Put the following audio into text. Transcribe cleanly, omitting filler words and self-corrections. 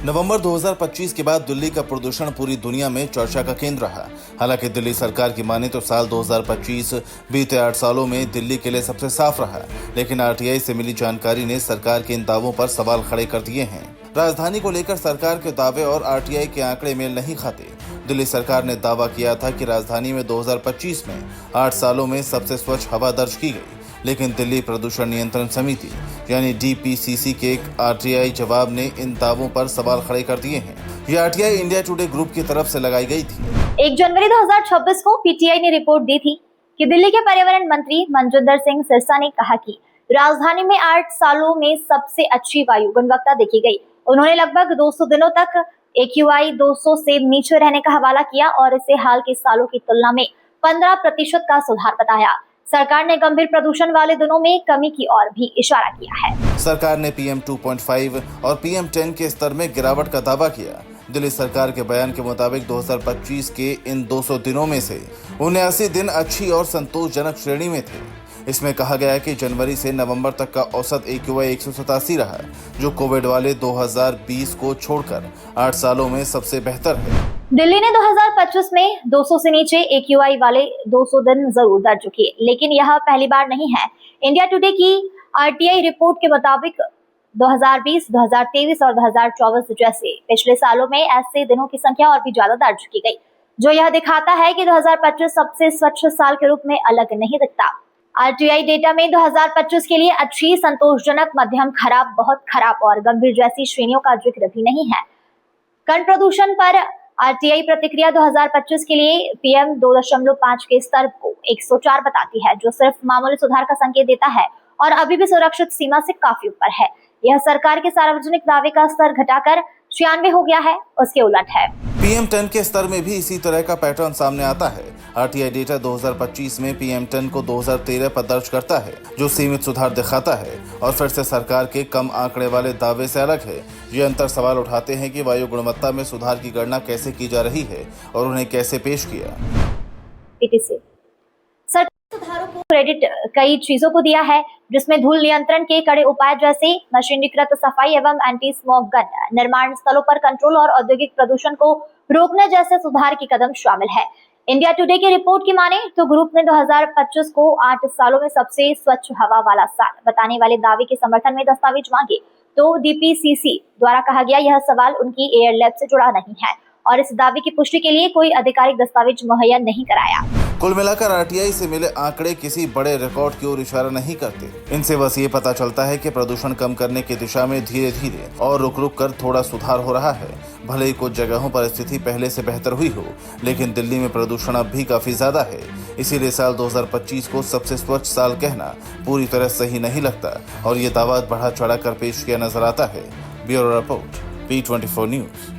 नवंबर 2025 के बाद दिल्ली का प्रदूषण पूरी दुनिया में चर्चा का केंद्र रहा। हालांकि दिल्ली सरकार की माने तो साल 2025 बीते 8 सालों में दिल्ली के लिए सबसे साफ रहा, लेकिन आरटीआई से मिली जानकारी ने सरकार के इन दावों पर सवाल खड़े कर दिए हैं। राजधानी को लेकर सरकार के दावे और आरटीआई के आंकड़े मेल नहीं खाते। दिल्ली सरकार ने दावा किया था कि राजधानी में 2025 में 8 सालों में सबसे स्वच्छ हवा दर्ज की गई, लेकिन दिल्ली प्रदूषण नियंत्रण समिति यानी डीपीसीसी के एक आरटीआई जवाब ने इन दावों पर सवाल खड़े कर दिए हैं। ये आरटीआई इंडिया टुडे ग्रुप की तरफ से लगाई गई थी। 1 जनवरी 2026 को पीटीआई ने रिपोर्ट दी थी कि दिल्ली के पर्यावरण मंत्री मनजिंदर सिंह सिरसा ने कहा कि राजधानी में 8 सालों में सबसे अच्छी वायु गुणवत्ता देखी गई। उन्होंने लगभग 200 दिनों तक AQI 200 से नीचे रहने का हवाला किया और इसे हाल के सालों की तुलना में 15% का सुधार बताया। सरकार ने गंभीर प्रदूषण वाले दिनों में कमी की ओर भी इशारा किया है। सरकार ने PM 2.5 और PM 10 के स्तर में गिरावट का दावा किया। दिल्ली सरकार के बयान के मुताबिक 2025 के इन 200 दिनों में से 79 दिन अच्छी और संतोषजनक श्रेणी में थे। इसमें कहा गया है कि जनवरी से नवंबर तक का औसत AQI 187 रहा, जो कोविड वाले 2020 को छोड़कर 8 सालों में सबसे बेहतर है। दिल्ली ने 2025 में 200 से नीचे AQI वाले 200 दिन जरूर दर्ज किए, लेकिन यह पहली बार नहीं है। इंडिया टुडे की आरटीआई रिपोर्ट के मुताबिक 2020, 2023 और 2024 जैसे पिछले सालों में ऐसे दिनों की संख्या और भी ज्यादा दर्ज की गई, जो यह दिखाता है कि 2025 सबसे स्वच्छ साल के रूप में अलग नहीं दिखता। आरटीआई डेटा में 2025 के लिए अच्छी, संतोषजनक, मध्यम, खराब, बहुत खराब और गंभीर जैसी श्रेणियों का जिक्र भी नहीं है। कण प्रदूषण पर आरटीआई प्रतिक्रिया 2025 के लिए PM 2.5 के स्तर को 104 बताती है, जो सिर्फ मामूली सुधार का संकेत देता है और अभी भी सुरक्षित सीमा से काफी ऊपर है। यह सरकार के सार्वजनिक दावे का स्तर घटाकर 96 हो गया है, उसके उलट है। PM 10 के स्तर में भी इसी तरह का पैटर्न सामने आता है। आरटीआई डेटा 2025 में PM 10 को 2013 पर दर्ज करता है, जो सीमित सुधार दिखाता है और फिर से सरकार के कम आंकड़े वाले दावे से अलग है। ये अंतर सवाल उठाते हैं कि वायु गुणवत्ता में सुधार की गणना कैसे की जा रही है और उन्हें कैसे पेश किया। सुधारों को क्रेडिट कई चीजों को दिया है, जिसमें धूल नियंत्रण के कड़े उपाय जैसे मशीनीकृत सफाई एवं एंटी स्मोक गन, निर्माण स्थलों पर कंट्रोल और औद्योगिक प्रदूषण को रोकने जैसे सुधार के कदम शामिल है। इंडिया टुडे की रिपोर्ट की माने तो ग्रुप ने 2025 को 8 सालों में सबसे स्वच्छ हवा वाला साल बताने वाले दावे के समर्थन में दस्तावेज मांगे, तो डीपीसीसी द्वारा कहा गया यह सवाल उनकी एयर लैब से जुड़ा नहीं है और इस दावे की पुष्टि के लिए कोई आधिकारिक दस्तावेज मुहैया नहीं कराया। कुल मिलाकर आरटीआई से मिले आंकड़े किसी बड़े रिकॉर्ड की ओर इशारा नहीं करते। इनसे बस ये पता चलता है कि प्रदूषण कम करने की दिशा में धीरे धीरे और रुक रुक कर थोड़ा सुधार हो रहा है। भले ही कुछ जगहों पर स्थिति पहले से बेहतर हुई हो, लेकिन दिल्ली में प्रदूषण अब भी काफी ज्यादा है। इसीलिए साल 2025 को सबसे स्वच्छ साल कहना पूरी तरह सही नहीं लगता और ये दावा बढ़ा चढ़ा कर पेश किया नजर आता है। Bureau report, P24 news.